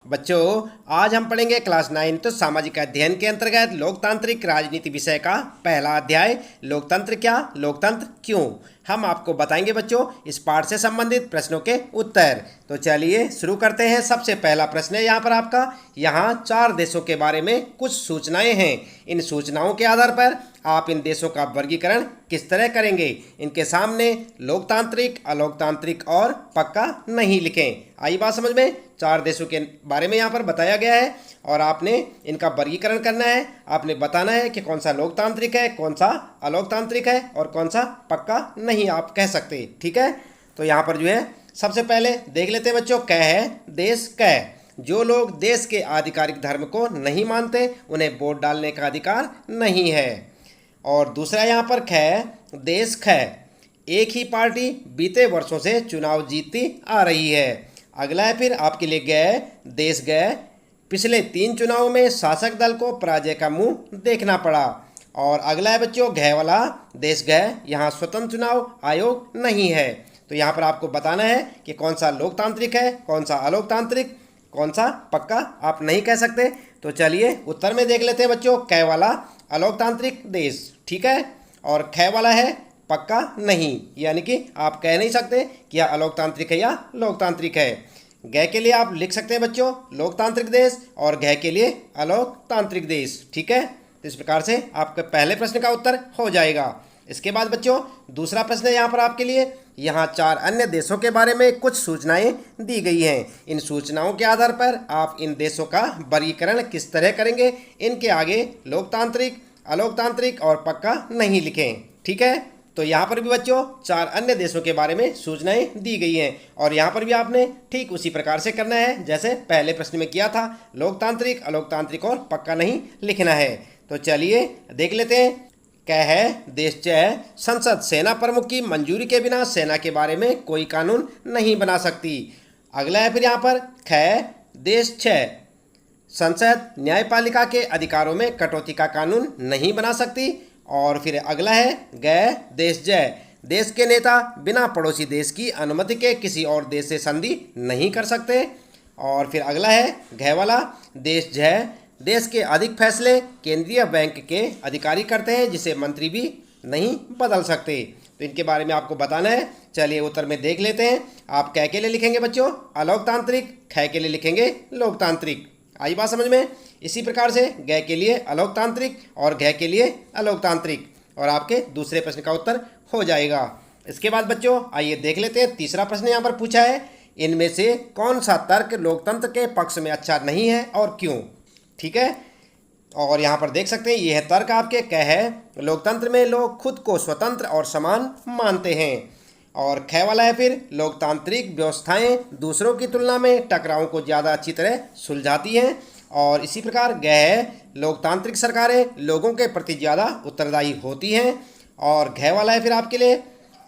बच्चों, आज हम पढ़ेंगे क्लास 9 तो सामाजिक अध्ययन के अंतर्गत लोकतांत्रिक राजनीति विषय का पहला अध्याय लोकतंत्र क्या, लोकतंत्र क्यों। हम आपको बताएंगे बच्चों इस पाठ से संबंधित प्रश्नों के उत्तर। तो चलिए शुरू करते हैं। सबसे पहला प्रश्न है यहाँ पर आपका, यहाँ 4 देशों के बारे में कुछ सूचनाएं हैं। इन सूचनाओं के आधार पर आप इन देशों का वर्गीकरण किस तरह करेंगे। इनके सामने लोकतांत्रिक, अलोकतांत्रिक और पक्का नहीं लिखें। आई बात समझ में। 4 देशों के बारे में यहाँ पर बताया गया है और आपने इनका वर्गीकरण करना है। आपने बताना है कि कौन सा लोकतांत्रिक है, कौन सा अलोकतांत्रिक है और कौन सा पक्का नहीं आप कह सकते। ठीक है, तो यहाँ पर जो है सबसे पहले देख लेते हैं बच्चों। क है देश क। जो लोग देश के आधिकारिक धर्म को नहीं मानते उन्हें वोट डालने का अधिकार नहीं है। और दूसरा यहाँ पर ख है देश ख। एक ही पार्टी बीते वर्षों से चुनाव जीतती आ रही है। अगला है फिर आपके लिए गए देश गए। पिछले 3 चुनावों में शासक दल को पराजय का मुंह देखना पड़ा। और अगला है बच्चों घय वाला देश गए। यहाँ स्वतंत्र चुनाव आयोग नहीं है। तो यहाँ पर आपको बताना है कि कौन सा लोकतांत्रिक है, कौन सा अलोकतांत्रिक, कौन सा पक्का आप नहीं कह सकते। तो चलिए उत्तर में देख लेते हैं बच्चों। क वाला अलोकतांत्रिक देश, ठीक है, और ख वाला है पक्का नहीं, यानी कि आप कह नहीं सकते कि यह अलोकतांत्रिक है या लोकतांत्रिक है। ग के लिए आप लिख सकते हैं बच्चों लोकतांत्रिक देश और घ के लिए अलोकतांत्रिक देश। ठीक है, तो इस प्रकार से आपके पहले प्रश्न का उत्तर हो जाएगा। इसके बाद बच्चों दूसरा प्रश्न है यहाँ पर आपके लिए। यहाँ 4 अन्य देशों के बारे में कुछ सूचनाएं दी गई हैं। इन सूचनाओं के आधार पर आप इन देशों का वर्गीकरण किस तरह करेंगे। इनके आगे लोकतांत्रिक, अलोकतांत्रिक और पक्का नहीं लिखें। ठीक है, तो यहाँ पर भी बच्चों 4 अन्य देशों के बारे में सूचनाएं दी गई हैं और यहाँ पर भी आपने ठीक उसी प्रकार से करना है जैसे पहले प्रश्न में किया था। लोकतांत्रिक, अलोकतांत्रिक और पक्का नहीं लिखना है। तो चलिए देख लेते हैं। क है देश च। संसद सेना प्रमुख की मंजूरी के बिना सेना के बारे में कोई कानून नहीं बना सकती। अगला है फिर यहाँ पर ख देश छ। संसद न्यायपालिका के अधिकारों में कटौती का कानून नहीं बना सकती। और फिर अगला है ग देश जय। देश के नेता बिना पड़ोसी देश की अनुमति के किसी और देश से संधि नहीं कर सकते। और फिर अगला है घ वाला देश जय। देश के अधिक फैसले केंद्रीय बैंक के अधिकारी करते हैं जिसे मंत्री भी नहीं बदल सकते। तो इनके बारे में आपको बताना है। चलिए उत्तर में देख लेते हैं। आप क के लिए लिखेंगे बच्चों अलोकतांत्रिक, ख के लिए लिखेंगे लोकतांत्रिक। आई बात समझ में। इसी प्रकार से ग के लिए अलोकतांत्रिक और घ के लिए अलोकतांत्रिक और आपके दूसरे प्रश्न का उत्तर हो जाएगा। इसके बाद बच्चों आइए देख लेते हैं। तीसरा प्रश्न यहाँ पर पूछा है, इनमें से कौन सा तर्क लोकतंत्र के पक्ष में अच्छा नहीं है और क्यों। ठीक है, और यहाँ पर देख सकते हैं यह तर्क आपके क है लोकतंत्र में लोग खुद को स्वतंत्र और समान मानते हैं। और ख वाला है फिर लोकतांत्रिक व्यवस्थाएं दूसरों की तुलना में टकरावों को ज़्यादा अच्छी तरह सुलझाती हैं। और इसी प्रकार ग है लोकतांत्रिक सरकारें लोगों के प्रति ज़्यादा उत्तरदायी होती हैं। और घ वाला है फिर आपके लिए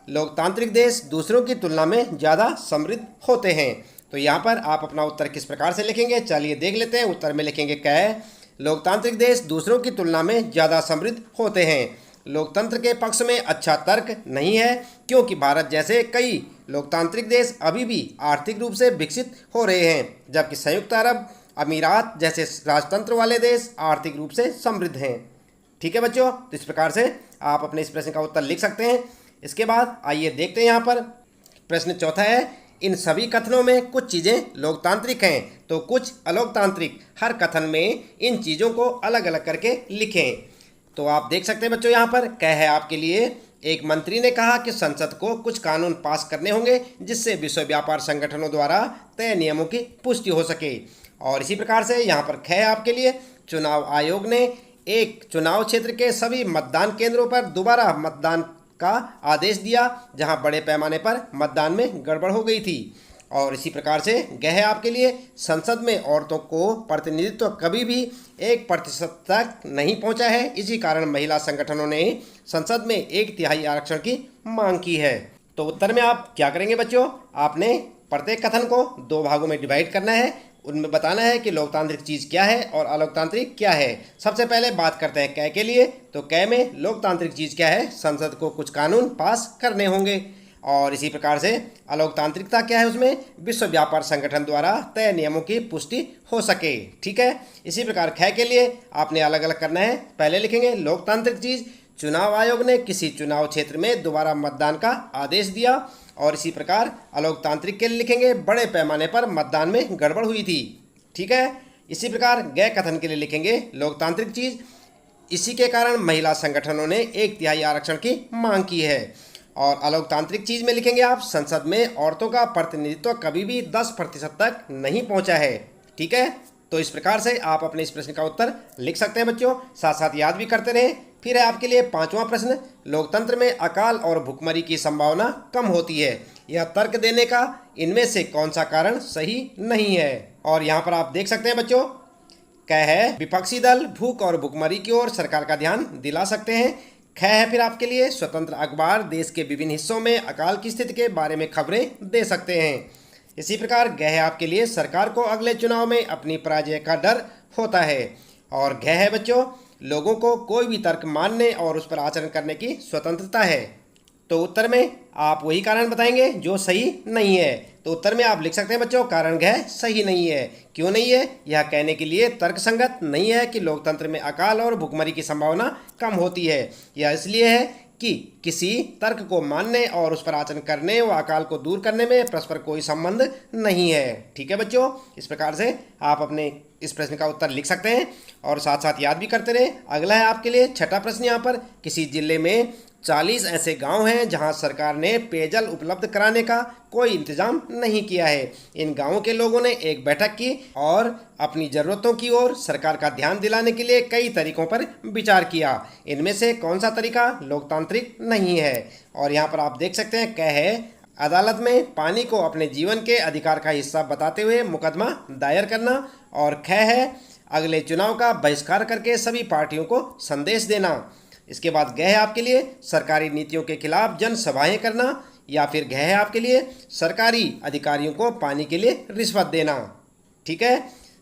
लोकतांत्रिक देश दूसरों की तुलना में ज़्यादा समृद्ध होते हैं। तो यहाँ पर आप अपना उत्तर किस प्रकार से लिखेंगे चलिए देख लेते हैं। उत्तर में लिखेंगे क लोकतांत्रिक देश दूसरों की तुलना में ज़्यादा समृद्ध होते हैं। लोकतंत्र के पक्ष में अच्छा तर्क नहीं है क्योंकि भारत जैसे कई लोकतांत्रिक देश अभी भी आर्थिक रूप से विकसित हो रहे हैं, जबकि संयुक्त अरब अमीरात जैसे राजतंत्र वाले देश आर्थिक रूप से समृद्ध हैं। ठीक है बच्चों, तो इस प्रकार से आप अपने इस प्रश्न का उत्तर लिख सकते हैं। इसके बाद आइए देखते हैं यहाँ पर प्रश्न चौथा है, इन सभी कथनों में कुछ चीज़ें लोकतांत्रिक हैं तो कुछ अलोकतांत्रिक। हर कथन में इन चीज़ों को अलग अलग करके लिखें। तो आप देख सकते हैं बच्चों यहाँ पर क है आपके लिए, एक मंत्री ने कहा कि संसद को कुछ कानून पास करने होंगे जिससे विश्व व्यापार संगठनों द्वारा तय नियमों की पुष्टि हो सके। और इसी प्रकार से यहाँ पर ख है आपके लिए, चुनाव आयोग ने एक चुनाव क्षेत्र के सभी मतदान केंद्रों पर दोबारा मतदान का आदेश दिया जहां बड़े पैमाने पर मतदान में गड़बड़ हो गई थी। और इसी प्रकार से ग है आपके लिए, संसद में औरतों को प्रतिनिधित्व कभी भी 1% तक नहीं पहुंचा है। इसी कारण महिला संगठनों ने संसद में 1/3 आरक्षण की मांग की है। तो उत्तर में आप क्या करेंगे बच्चों, आपने प्रत्येक कथन को 2 भागों में डिवाइड करना है। उनमें बताना है कि लोकतांत्रिक चीज़ क्या है और अलोकतांत्रिक क्या है। सबसे पहले बात करते हैं क के लिए। तो क में लोकतांत्रिक चीज़ क्या है, संसद को कुछ कानून पास करने होंगे। और इसी प्रकार से अलोकतांत्रिकता क्या है, उसमें विश्व व्यापार संगठन द्वारा तय नियमों की पुष्टि हो सके। ठीक है, इसी प्रकार ख के लिए आपने अलग अलग करना है। पहले लिखेंगे लोकतांत्रिक चीज, चुनाव आयोग ने किसी चुनाव क्षेत्र में दोबारा मतदान का आदेश दिया। और इसी प्रकार अलोकतांत्रिक के लिए लिखेंगे बड़े पैमाने पर मतदान में गड़बड़ हुई थी। ठीक है, इसी प्रकार गै कथन के लिए लिखेंगे लोकतांत्रिक चीज, इसी के कारण महिला संगठनों ने 1/3 आरक्षण की मांग की है। और अलोकतांत्रिक चीज में लिखेंगे आप, संसद में औरतों का प्रतिनिधित्व कभी भी 10% तक नहीं पहुंचा है। ठीक है, तो इस प्रकार से आप अपने इस प्रश्न का उत्तर लिख सकते हैं बच्चों, साथ साथ याद भी करते रहें। फिर है आपके लिए 5वां प्रश्न, लोकतंत्र में अकाल और भुखमरी की संभावना कम होती है, यह तर्क देने का इनमें से कौन सा कारण सही नहीं है। और यहाँ पर आप देख सकते हैं बच्चों, क है विपक्षी दल भूख और भुखमरी की ओर सरकार का ध्यान दिला सकते हैं। ख है फिर आपके लिए स्वतंत्र अखबार देश के विभिन्न हिस्सों में अकाल की स्थिति के बारे में खबरें दे सकते हैं। इसी प्रकार ग है आपके लिए सरकार को अगले चुनाव में अपनी पराजय का डर होता है। और घ है बच्चों, लोगों को कोई भी तर्क मानने और उस पर आचरण करने की स्वतंत्रता है। तो उत्तर में आप वही कारण बताएंगे जो सही नहीं है। तो उत्तर में आप लिख सकते हैं बच्चों, कारण घ सही नहीं है। क्यों नहीं है? यह कहने के लिए तर्कसंगत नहीं है कि लोकतंत्र में अकाल और भुखमरी की संभावना कम होती है। यह इसलिए है कि किसी तर्क को मानने और उस पर आचरण करने व अकाल को दूर करने में परस्पर कोई संबंध नहीं है। ठीक है बच्चों, इस प्रकार से आप अपने इस प्रश्न का उत्तर लिख सकते हैं और साथ साथ याद भी करते रहे। अगला है आपके लिए 6ठा प्रश्न। यहाँ पर किसी जिले में 40 ऐसे गांव हैं जहां सरकार ने पेयजल उपलब्ध कराने का कोई इंतजाम नहीं किया है। इन गांवों के लोगों ने एक बैठक की और अपनी ज़रूरतों की ओर सरकार का ध्यान दिलाने के लिए कई तरीकों पर विचार किया। इनमें से कौन सा तरीका लोकतांत्रिक नहीं है? और यहाँ पर आप देख सकते हैं, क है अदालत में पानी को अपने जीवन के अधिकार का हिस्सा बताते हुए मुकदमा दायर करना। और ख है अगले चुनाव का बहिष्कार करके सभी पार्टियों को संदेश देना। इसके बाद ग है आपके लिए सरकारी नीतियों के खिलाफ जनसभाएं करना। या फिर घ है आपके लिए सरकारी अधिकारियों को पानी के लिए रिश्वत देना। ठीक है,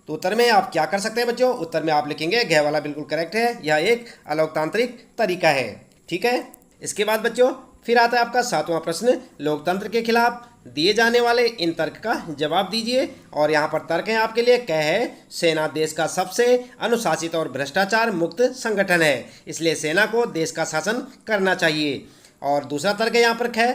तो उत्तर में आप क्या कर सकते हैं बच्चों? उत्तर में आप लिखेंगे घ वाला बिल्कुल करेक्ट है, यह एक अलोकतांत्रिक तरीका है। ठीक है, इसके बाद बच्चों फिर आता है आपका 7वां प्रश्न, लोकतंत्र के खिलाफ दिए जाने वाले इन तर्क का जवाब दीजिए। और यहाँ पर तर्क है आपके लिए, क है सेना देश का सबसे अनुशासित और भ्रष्टाचार मुक्त संगठन है, इसलिए सेना को देश का शासन करना चाहिए। और दूसरा तर्क है यहाँ पर ख,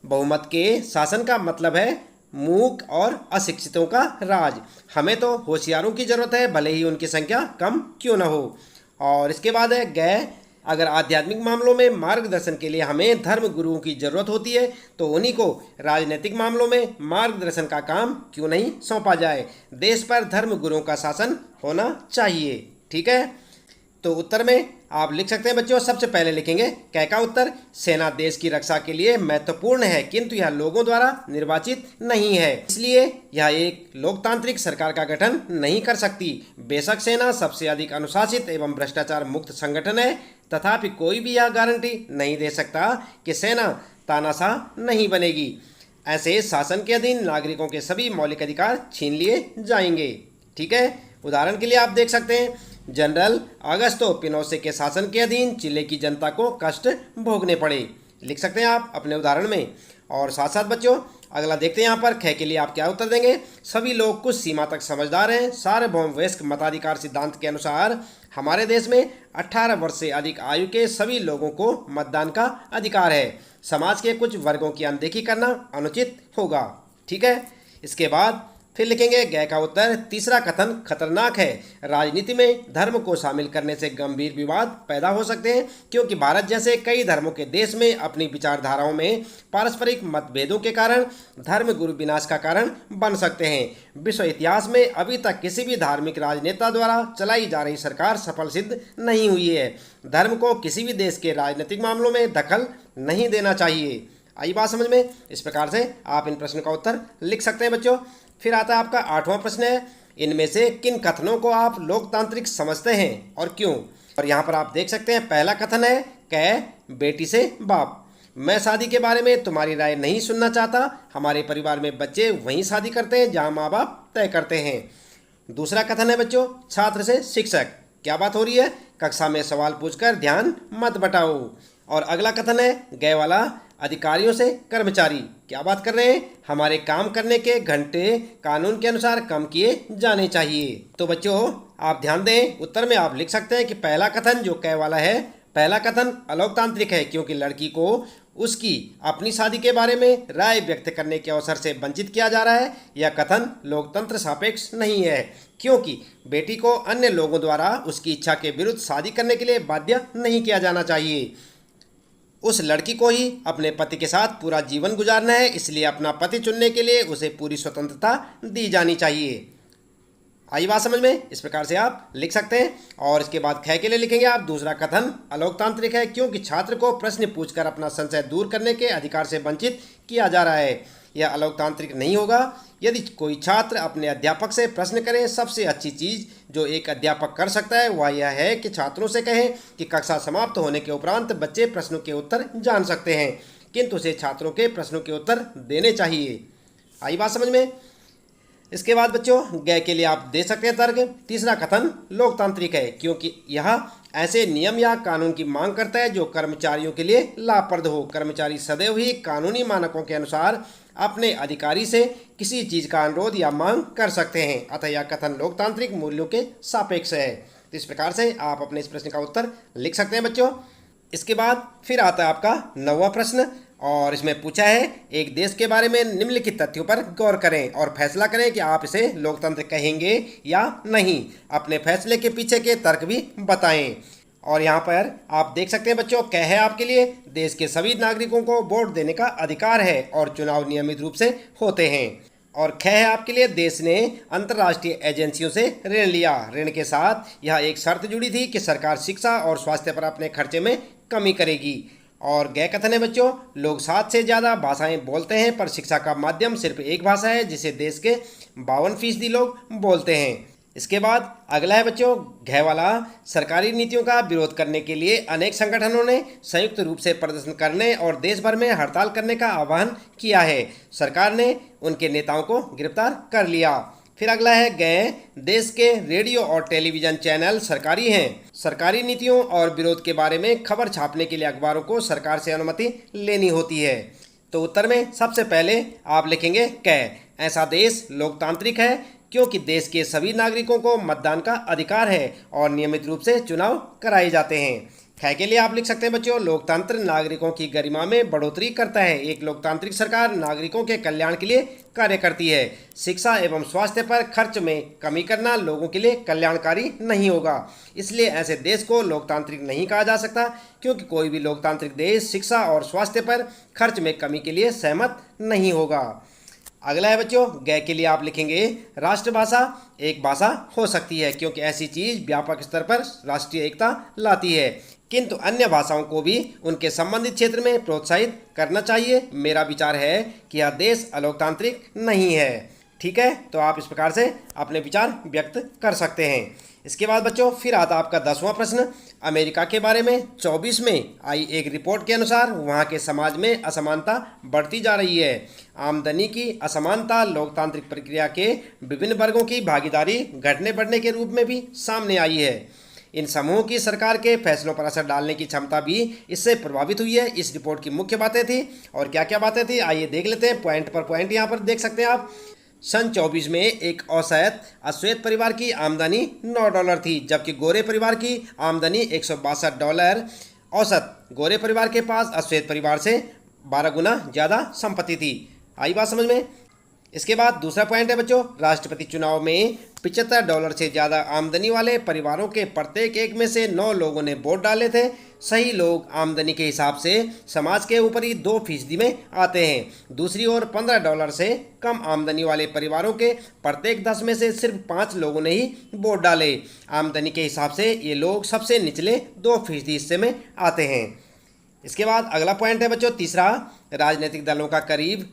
बहुमत के शासन का मतलब है मूक और अशिक्षितों का राज, हमें तो होशियारों की जरूरत है भले ही उनकी संख्या कम क्यों न हो। और इसके बाद है ग, अगर आध्यात्मिक मामलों में मार्गदर्शन के लिए हमें धर्म गुरुओं की जरूरत होती है तो उन्हीं को राजनीतिक मामलों में मार्गदर्शन का काम क्यों नहीं सौंपा जाए। देश पर धर्म गुरुओं का शासन होना चाहिए। ठीक है, तो उत्तर में आप लिख सकते हैं बच्चों, सबसे पहले लिखेंगे क का उत्तर, सेना देश की रक्षा के लिए महत्वपूर्ण है किंतु यह लोगों द्वारा निर्वाचित नहीं है, इसलिए यह एक लोकतांत्रिक सरकार का गठन नहीं कर सकती। बेशक सेना सबसे अधिक अनुशासित एवं भ्रष्टाचार मुक्त संगठन है, तथापि कोई भी यह गारंटी नहीं दे सकता कि सेना तानाशाह नहीं बनेगी। ऐसे शासन के अधीन नागरिकों के सभी मौलिक अधिकार छीन लिए जाएंगे। ठीक है, उदाहरण के लिए आप देख सकते हैं, जनरल अगस्तो पिनोशे के शासन के अधीन चिले की जनता को कष्ट भोगने पड़े। लिख सकते हैं आप अपने उदाहरण में। और साथ साथ बच्चों अगला देखते हैं, यहाँ पर ख के लिए आप क्या उत्तर देंगे, सभी लोग कुछ सीमा तक समझदार हैं। सार्वभौम वयस्क मताधिकार सिद्धांत के अनुसार हमारे देश में 18 वर्ष से अधिक आयु के सभी लोगों को मतदान का अधिकार है। समाज के कुछ वर्गों की अनदेखी करना अनुचित होगा। ठीक है, इसके बाद फिर लिखेंगे ग का उत्तर, तीसरा कथन खतरनाक है, राजनीति में धर्म को शामिल करने से गंभीर विवाद पैदा हो सकते हैं क्योंकि भारत जैसे कई धर्मों के देश में अपनी विचारधाराओं में पारस्परिक मतभेदों के कारण धर्म गुरु विनाश का कारण बन सकते हैं। विश्व इतिहास में अभी तक किसी भी धार्मिक राजनेता द्वारा चलाई जा रही सरकार सफल सिद्ध नहीं हुई है। धर्म को किसी भी देश के राजनीतिक मामलों में दखल नहीं देना चाहिए। आई बात समझ में? इस प्रकार से आप इन प्रश्नों का उत्तर लिख सकते हैं बच्चों। फिर आता है आपका 8वां प्रश्न है, इनमें से किन कथनों को आप लोकतांत्रिक समझते हैं और क्यों? और यहाँ पर आप देख सकते हैं, पहला कथन है क, बेटी से बाप, मैं शादी के बारे में तुम्हारी राय नहीं सुनना चाहता, हमारे परिवार में बच्चे वहीं शादी करते हैं जहाँ माँ बाप तय करते हैं। दूसरा कथन है बच्चों, छात्र से शिक्षक, क्या बात हो रही है, कक्षा में सवाल पूछकर ध्यान मत बटाओ। और अगला कथन है ग वाला, अधिकारियों से कर्मचारी। क्या बात कर रहे हैं? हमारे काम करने के घंटे कानून के अनुसार कम किए जाने चाहिए। तो बच्चों आप ध्यान दें, उत्तर में आप लिख सकते हैं कि पहला कथन जो क वाला है, पहला कथन अलोकतांत्रिक है क्योंकि लड़की को उसकी अपनी शादी के बारे में राय व्यक्त करने के अवसर से वंचित किया जा रहा है। यह कथन लोकतंत्र सापेक्ष नहीं है क्योंकि बेटी को अन्य लोगों द्वारा उसकी इच्छा के विरुद्ध शादी करने के लिए बाध्य नहीं किया जाना चाहिए। उस लड़की को ही अपने पति के साथ पूरा जीवन गुजारना है, इसलिए अपना पति चुनने के लिए उसे पूरी स्वतंत्रता दी जानी चाहिए। आई बात समझ में? इस प्रकार से आप लिख सकते हैं। और इसके बाद ख के लिए लिखेंगे आप, दूसरा कथन अलोकतांत्रिक है क्योंकि छात्र को प्रश्न पूछकर अपना संशय दूर करने के अधिकार से वंचित किया जा रहा है। यह अलोकतांत्रिक नहीं होगा यदि कोई छात्र अपने अध्यापक से प्रश्न करे। सबसे अच्छी चीज़ जो एक अध्यापक कर सकता है वह यह है कि छात्रों से कहें कि कक्षा समाप्त होने के उपरांत बच्चे प्रश्नों के उत्तर जान सकते हैं, किंतु उसे छात्रों के प्रश्नों के उत्तर देने चाहिए। आई बात समझ में? इसके बाद बच्चों ग के लिए आप दे सकते हैं तर्क। तीसरा कथन लोकतांत्रिक है क्योंकि यह ऐसे नियम या कानून की मांग करता है जो कर्मचारियों के लिए लाभप्रद हो। कर्मचारी सदैव ही कानूनी मानकों के अनुसार अपने अधिकारी से किसी चीज़ का अनुरोध या मांग कर सकते हैं, अतः यह कथन लोकतांत्रिक मूल्यों के सापेक्ष है। तो इस प्रकार से आप अपने इस प्रश्न का उत्तर लिख सकते हैं बच्चों। इसके बाद फिर आता है आपका 9वां प्रश्न और इसमें पूछा है एक देश के बारे में निम्नलिखित तथ्यों पर गौर करें और फैसला करें कि आप इसे लोकतंत्र कहेंगे या नहीं। अपने फैसले के पीछे के तर्क भी बताएं। और यहाँ पर आप देख सकते हैं बच्चों, कह है आपके लिए देश के सभी नागरिकों को वोट देने का अधिकार है और चुनाव नियमित रूप से होते हैं। और ख है आपके लिए देश ने अंतर्राष्ट्रीय एजेंसियों से ऋण लिया। ऋण के साथ यह एक शर्त जुड़ी थी कि सरकार शिक्षा और स्वास्थ्य पर अपने खर्चे में कमी करेगी। और ग कथन है बच्चों, लोग 7 से ज़्यादा भाषाएं बोलते हैं पर शिक्षा का माध्यम सिर्फ एक भाषा है जिसे देश के 52% लोग बोलते हैं। इसके बाद अगला है बच्चों घ वाला, सरकारी नीतियों का विरोध करने के लिए अनेक संगठनों ने संयुक्त रूप से प्रदर्शन करने और देश भर में हड़ताल करने का आह्वान किया है। सरकार ने उनके नेताओं को गिरफ्तार कर लिया। फिर अगला है ग, देश के रेडियो और टेलीविज़न चैनल सरकारी हैं। सरकारी नीतियों और विरोध के बारे में खबर छापने के लिए अखबारों को सरकार से अनुमति लेनी होती है। तो उत्तर में सबसे पहले आप लिखेंगे क, ऐसा देश लोकतांत्रिक है क्योंकि देश के सभी नागरिकों को मतदान का अधिकार है और नियमित रूप से चुनाव कराए जाते हैं। ख के लिए आप लिख सकते हैं बच्चों, लोकतंत्र नागरिकों की गरिमा में बढ़ोतरी करता है। एक लोकतांत्रिक सरकार नागरिकों के कल्याण के लिए कार्य करती है। शिक्षा एवं स्वास्थ्य पर खर्च में कमी करना लोगों के लिए कल्याणकारी नहीं होगा, इसलिए ऐसे देश को लोकतांत्रिक नहीं कहा जा सकता क्योंकि कोई भी लोकतांत्रिक देश शिक्षा और स्वास्थ्य पर खर्च में कमी के लिए सहमत नहीं होगा। अगला है बच्चों ग के लिए आप लिखेंगे, राष्ट्रभाषा एक भाषा हो सकती है क्योंकि ऐसी चीज़ व्यापक स्तर पर राष्ट्रीय एकता लाती है, किंतु अन्य भाषाओं को भी उनके संबंधित क्षेत्र में प्रोत्साहित करना चाहिए। मेरा विचार है कि यह देश अलोकतांत्रिक नहीं है। ठीक है, तो आप इस प्रकार से अपने विचार व्यक्त कर सकते हैं। इसके बाद बच्चों फिर आता आपका 10वां प्रश्न। अमेरिका के बारे में 24 में आई एक रिपोर्ट के अनुसार वहाँ के समाज में असमानता बढ़ती जा रही है। आमदनी की असमानता लोकतांत्रिक प्रक्रिया के विभिन्न वर्गों की भागीदारी घटने बढ़ने के रूप में भी सामने आई है। इन समूहों की सरकार के फैसलों पर असर डालने की क्षमता भी इससे प्रभावित हुई है। इस रिपोर्ट की मुख्य बातें थी और क्या क्या बातें थी आइए देख लेते हैं, पॉइंट पर पॉइंट यहाँ पर देख सकते हैं आप। सन 24 में एक औसत अश्वेत परिवार की आमदनी $9 थी, जबकि गोरे परिवार की आमदनी $162। औसत गोरे परिवार के पास अश्वेत परिवार से 12 गुना ज़्यादा संपत्ति थी। आई बात समझ में? इसके बाद दूसरा पॉइंट है बच्चों, राष्ट्रपति चुनाव में $75 से ज़्यादा आमदनी वाले परिवारों के प्रत्येक एक में से 9 लोगों ने वोट डाले थे। सही लोग आमदनी के हिसाब से समाज के ऊपरी 2% में आते हैं। दूसरी ओर $15 से कम आमदनी वाले परिवारों के प्रत्येक 10 में से सिर्फ 5 लोगों ने ही वोट डाले। आमदनी के हिसाब से ये लोग सबसे निचले 2% हिस्से में आते हैं। इसके बाद अगला पॉइंट है बच्चों तीसरा, राजनीतिक दलों का करीब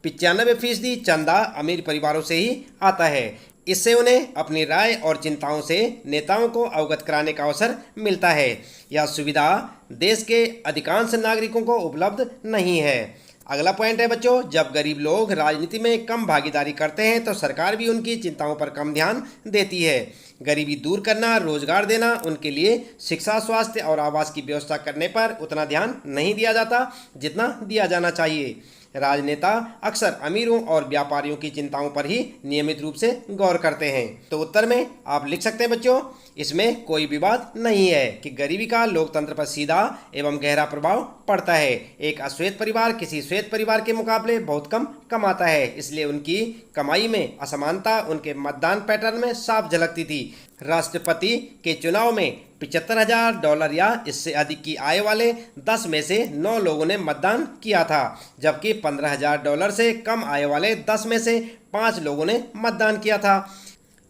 95% चंदा अमीर परिवारों से ही आता है। इससे उन्हें अपनी राय और चिंताओं से नेताओं को अवगत कराने का अवसर मिलता है। यह सुविधा देश के अधिकांश नागरिकों को उपलब्ध नहीं है। अगला पॉइंट है बच्चों, जब गरीब लोग राजनीति में कम भागीदारी करते हैं तो सरकार भी उनकी चिंताओं पर कम ध्यान देती है। गरीबी दूर करना, रोजगार देना, उनके लिए शिक्षा, स्वास्थ्य और आवास की व्यवस्था करने पर उतना ध्यान नहीं दिया जाता जितना दिया जाना चाहिए। राजनेता अक्सर अमीरों और व्यापारियों की चिंताओं पर ही नियमित रूप से गौर करते हैं। तो उत्तर में आप लिख सकते हैं बच्चों, इसमें कोई विवाद नहीं है कि गरीबी का लोकतंत्र पर सीधा एवं गहरा प्रभाव पड़ता है। एक अश्वेत परिवार किसी श्वेत परिवार के मुकाबले बहुत कम कमाता है, इसलिए उनकी कमाई में असमानता उनके मतदान पैटर्न में साफ झलकती थी। राष्ट्रपति के चुनाव में $75,000 या इससे अधिक की आय वाले 10 में से 9 लोगों ने मतदान किया था, जबकि $15,000 से कम आय वाले 10 में से 5 लोगों ने मतदान किया था।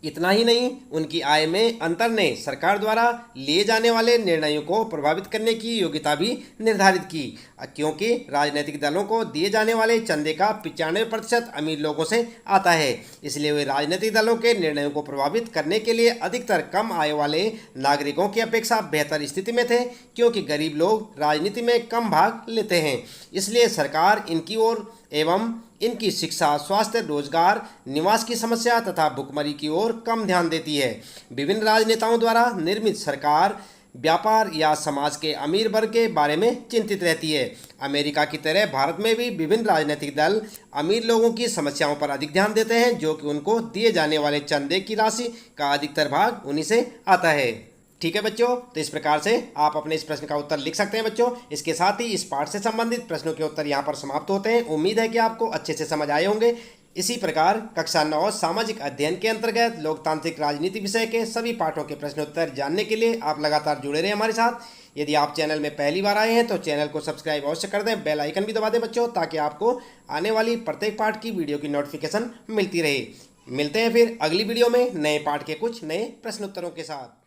इतना ही नहीं, उनकी आय में अंतर ने सरकार द्वारा लिए जाने वाले निर्णयों को प्रभावित करने की योग्यता भी निर्धारित की, क्योंकि राजनीतिक दलों को दिए जाने वाले चंदे का 95% अमीर लोगों से आता है। इसलिए वे राजनीतिक दलों के निर्णयों को प्रभावित करने के लिए अधिकतर कम आय वाले नागरिकों की अपेक्षा बेहतर स्थिति में थे, क्योंकि गरीब लोग राजनीति में कम भाग लेते हैं। इसलिए सरकार इनकी ओर एवं इनकी शिक्षा, स्वास्थ्य, रोजगार, निवास की समस्या तथा भुखमरी की ओर कम ध्यान देती है। विभिन्न राजनेताओं द्वारा निर्मित सरकार व्यापार या समाज के अमीर वर्ग के बारे में चिंतित रहती है। अमेरिका की तरह भारत में भी विभिन्न राजनीतिक दल अमीर लोगों की समस्याओं पर अधिक ध्यान देते हैं, जो कि उनको दिए जाने वाले चंदे की राशि का अधिकतर भाग उन्हीं से आता है। ठीक है बच्चों, तो इस प्रकार से आप अपने इस प्रश्न का उत्तर लिख सकते हैं बच्चों। इसके साथ ही इस पाठ से संबंधित प्रश्नों के उत्तर यहाँ पर समाप्त होते हैं। उम्मीद है कि आपको अच्छे से समझ आए होंगे। इसी प्रकार कक्षा 9 सामाजिक अध्ययन के अंतर्गत लोकतांत्रिक राजनीति विषय के सभी पाठों के प्रश्नोत्तर जानने के लिए आप लगातार जुड़े रहें हमारे साथ। यदि आप चैनल में पहली बार आए हैं तो चैनल को सब्सक्राइब अवश्य कर दें, बेल आइकन भी दबा दें बच्चों, ताकि आपको आने वाली प्रत्येक पाठ की वीडियो की नोटिफिकेशन मिलती रहे। मिलते हैं फिर अगली वीडियो में नए पाठ के कुछ नए प्रश्नोत्तरों के साथ।